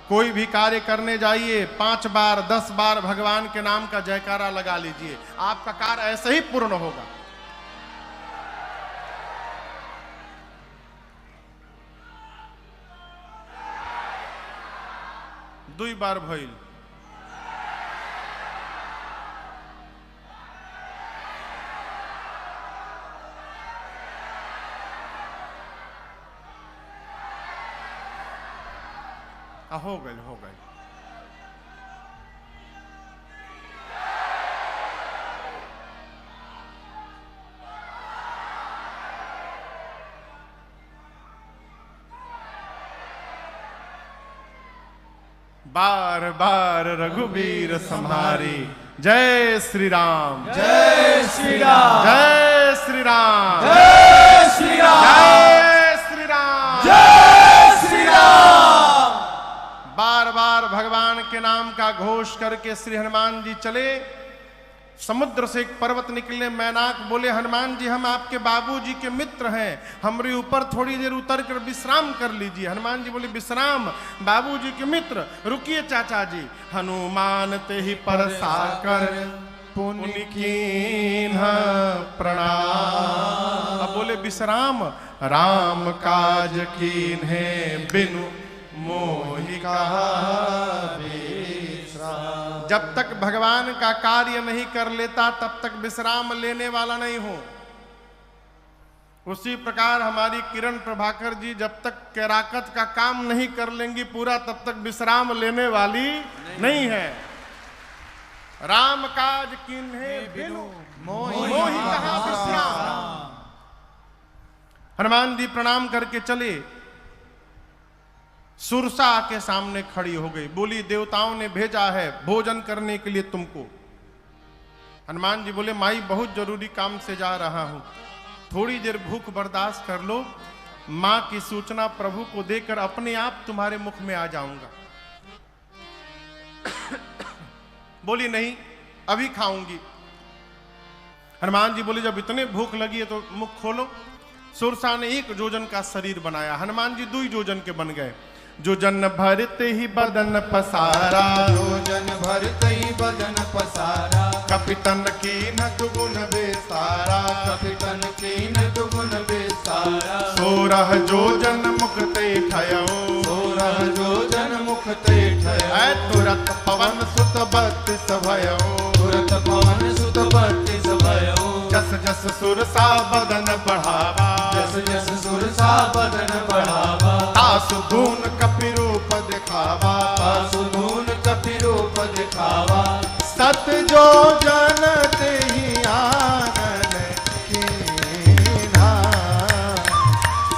कोई भी कार्य करने जाइए 5 बार 10 बार भगवान के नाम का जयकारा लगा लीजिए, आपका कार्य ऐसे ही पूर्ण होगा। दुई बार भइल। हो गए हो गए। बार बार रघुवीर सम्हारी। जय श्री राम, जय श्री राम, जय श्री राम, जय श्री राम, जय श्री राम, जय श्री राम। बार बार भगवान के नाम का घोष करके श्री हनुमान जी चले। समुद्र से एक पर्वत निकले। मैनाक बोले, हनुमान जी हम आपके बाबूजी के मित्र हैं, हमारे ऊपर थोड़ी देर उतर कर विश्राम कर लीजिए। हनुमान जी बोले, विश्राम? बाबूजी के मित्र, रुकिए चाचा जी। हनुमान ते ही परसाकर पुनि कीन्हा प्रणाम। अब बोले, विश्राम? राम काज कीन्हे बिनु मोहि कहा विश्राम। जब तक भगवान का कार्य नहीं कर लेता तब तक विश्राम लेने वाला नहीं हो। उसी प्रकार हमारी किरण प्रभाकर जी जब तक कैराकत का काम नहीं कर लेंगी पूरा तब तक विश्राम लेने वाली नहीं है। राम काज किन्हे बिनु मोहि कहा विश्राम। हनुमान जी प्रणाम करके चले। सुरसा के सामने खड़ी हो गई, बोली, देवताओं ने भेजा है भोजन करने के लिए तुमको। हनुमान जी बोले, माई बहुत जरूरी काम से जा रहा हूं, थोड़ी देर भूख बर्दाश्त कर लो, मां की सूचना प्रभु को देकर अपने आप तुम्हारे मुख में आ जाऊंगा। बोली, नहीं अभी खाऊंगी। हनुमान जी बोले, जब इतने भूख लगी है तो मुख खोलो। सुरसा ने 1 जोजन का शरीर बनाया, हनुमान जी 2 जोजन के बन गए। जोजन भरते ही बदन पसारा, जोजन भरते ही बदन पसारा, कपितन की न दुगुन बेसारा, कपितन की न दुगुन बेसारा। 16 जोजन मुखते ठयो, 16 जोजन मुखते ठयो। तुरत पवन सुत 32 भयो, तुरत पवन सुत 32 भयो। जस जस सुरसा बदन बढ़ावा, जस जस सुरसा बदन बढ़ावा। तासु धून कपि रूप दिखावा, तासु धून कपि रूप दिखावा। सत जो जनते ही आनन कीन्हा,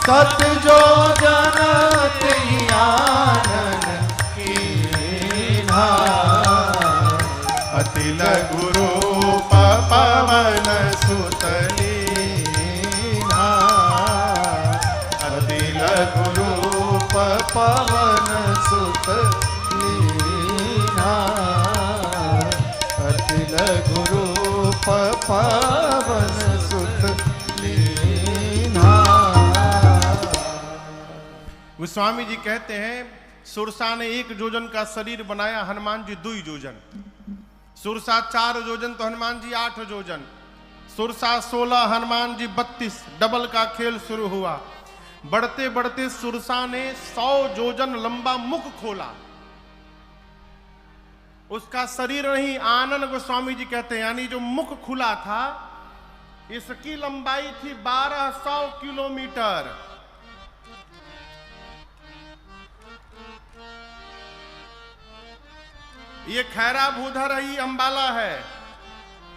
सत जो जनते ही आनन कीन्हा। अति लघु रूप पवन सुत लीन्हा, अति लघु रूप पवन सुत लीन्हा, अति लघु रूप पवन सुत लीन्हा। गोस्वामी जी कहते हैं, सुरसा ने 1 जोजन का शरीर बनाया, हनुमान जी 2 जोजन। सुरसा 4 जोजन तो हनुमान जी 8 जोजन। सुरसा 16, हनुमान जी 32। डबल का खेल शुरू हुआ। बढ़ते बढ़ते सुरसा ने 100 जोजन लंबा मुख खोला। उसका शरीर नहीं, आनन गोस्वामी जी कहते हैं, यानी जो मुख खुला था इसकी लंबाई थी 1200 किलोमीटर। ये खैरा भूधर ही अंबाला है,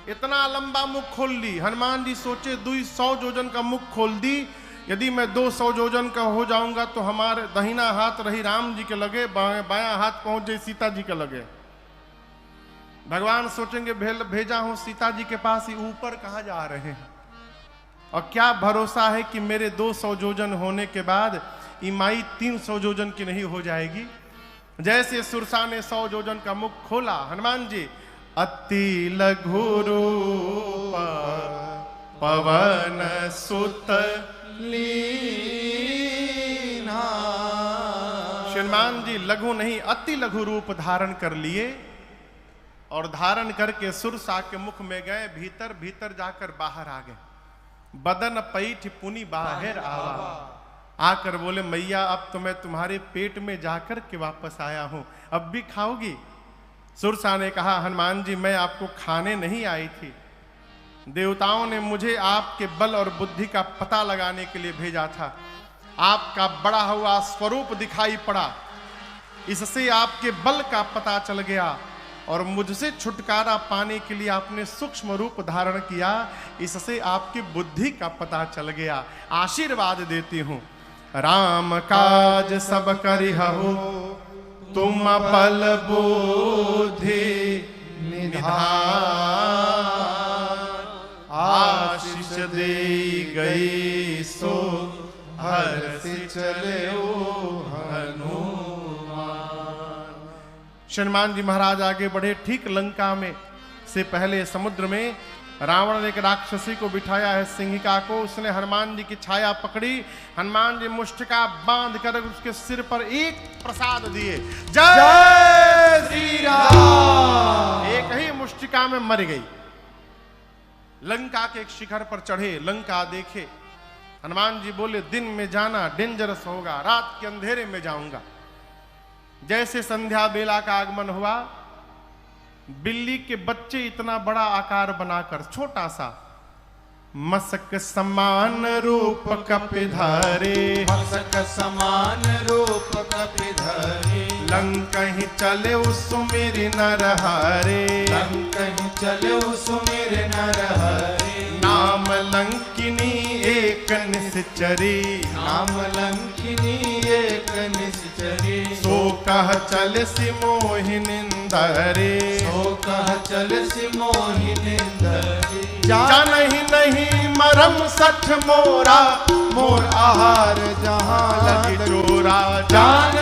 इतना लंबा मुख खोल ली। हनुमान जी सोचे 200 जोजन का मुख खोल दी, यदि मैं 200 जोजन का हो जाऊंगा तो हमारे दाहिना हाथ रही राम जी के लगे, बायां हाथ पहुंच जाए सीता जी के लगे। भगवान सोचेंगे भेजा हूं सीता जी के पास, ही ऊपर कहां जा रहे हैं, और क्या भरोसा है कि मेरे 200 जोजन होने के बाद इमाई 300 जोजन की नहीं हो जाएगी। जैसे सुरसा ने 100 जोजन का मुख खोला, हनुमान जी अति लघु रूप पवन सुत लीन्हा। श्री हनुमान जी लघु नहीं अति लघु रूप धारण कर लिए और धारण करके सुरसा के मुख में गए, भीतर भीतर जाकर बाहर आ गए। बदन पैठ पुनि बाहर आवा, आकर बोले मैया अब तो मैं तुम्हारे पेट में जाकर के वापस आया हूं, अब भी खाओगी? सुरसा ने कहा हनुमान जी मैं आपको खाने नहीं आई थी, देवताओं ने मुझे आपके बल और बुद्धि का पता लगाने के लिए भेजा था। आपका बड़ा हुआ स्वरूप दिखाई पड़ा, इससे आपके बल का पता चल गया और मुझसे छुटकारा पाने के लिए आपने सूक्ष्म रूप धारण किया, इससे आपकी बुद्धि का पता चल गया। आशीर्वाद देती हूं, राम काज सब करिहु तुम बल बुद्धि निधान, आशीष दे गई सो हर्षि चले हनुमान। हनुमान जी महाराज आगे बढ़े। ठीक लंका में से पहले समुद्र में रावण ने एक राक्षसी को बिठाया है, सिंहिका को। उसने हनुमान जी की छाया पकड़ी, हनुमान जी मुष्टिका बांध कर उसके सिर पर एक प्रसाद दिए, जय श्री राम। एक ही मुष्टिका में मर गई। लंका के एक शिखर पर चढ़े, लंका देखे। हनुमान जी बोले दिन में जाना डेंजरस होगा, रात के अंधेरे में जाऊंगा। जैसे संध्या बेला का आगमन हुआ, बिल्ली के बच्चे इतना बड़ा आकार बनाकर छोटा सा, मसक समान रूप कपिधारे, मसक समान रूप कपिधारे, लंकहि चले सुमिर नरहरे, लंकहि चले सुमिर नरहरे, नाम लंकिनी एक निश्चरी, नाम लंकिनी एक निश्चरी, सो कह चल सि मोहिनिंदरे, सो कह चल सि मोहिनिंदरे, जानहि नहीं मरम सठ मोरा, मोर आहार जहां लगी चोरा, जान